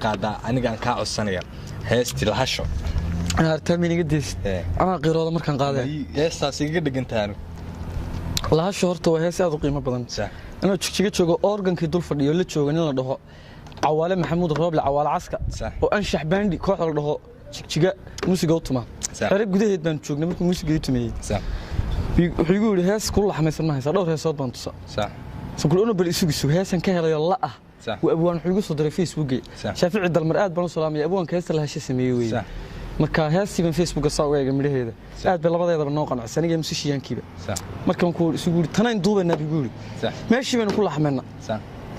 قاعدة أنا كان كاعو السنة هستي الهشة أنا أرتمي قديس أنا غير هذا مركان قاعدة هسه قد قنتانو الهشة هرتو هسه هذا قيمة بدن أنا تشجع شو أورجن كيدول فردي ولا شو أنا ده عوالة محمود الرابع عوالة عسكر وأنشح باندي كوح ده تشجع موسيقى أوتوما عرب قديه بان شو نمك موسيقى أوتومي يقول هاس كل حماس ما هي صار هاس صوت بانتصا سكولونه بالسوق هاس كهلا يلا وأبوان حلقوا صدر فيسبوك شافع عند المرآة بنو سلام يا أبوان كهس لها شيء سميوي marka heesi ban Facebook sawirga midheeda aad bay labadeedaba noo qanacsanay musician kiiba markaan ku isugu tanaan duubana biguuri meeshii baan ku laxmeena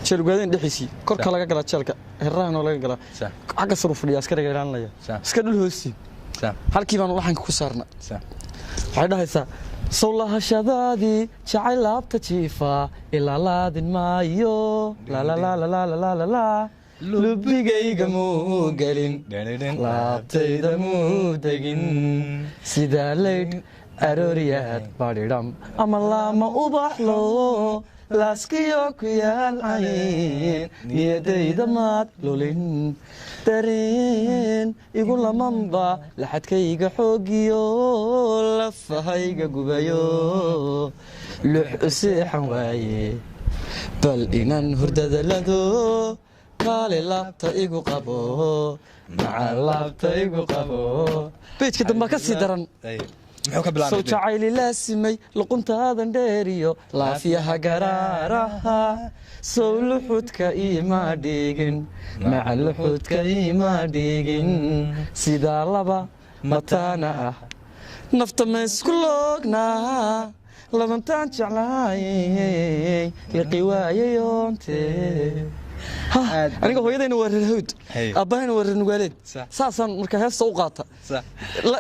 jeelgaadeen dhixisi korka laga gala jeelka herrahan oo laga gala xagga saruf fadhiya askariga ilaalinaya iska dhul hoosti halkii baan laxanka ku saarna waxay dhahaysaa sawlaha shadaadi jacayl laabta jiifa ilaa laadin maayo la la la la la la la lubigayga muu gelin laabtayda muu degin sidaa leydh arooriyaad badhidham ama laama ubaxlo laaskiyo ku yaal cayn niyadayda maad lulin dareen igu lamanba laxadkayga xoogiyo lafahayga gubayo lux u seexan waaye bal inaan hurdada lado قال لا تيجو قبو مع لا تيجو قبو بيت كده ما كسي درن محوك بلان صوت عيلي لاسمي لقنت هذا نديريو لا فيها قرارها سو لحوتك إيما ديجن مع لحوتك إيما ديجن سيدا لبا متانا نفط مسكولوغنا لما تنجع لاي لقوايا يونتي أنا هو يدين ورر هود أباهن ورر نقالد ساسا مركها سوقاتا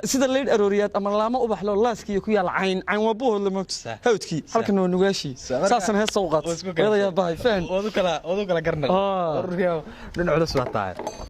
سيدا الليل أروريات أما لا ما أبحلو الله سكي يكويا العين عين وابوه اللي موت هودكي halkan oo nugaashii saasan hees soo qaat wada ya bahay faan wadu kala garnaa dhinac culus waa tahay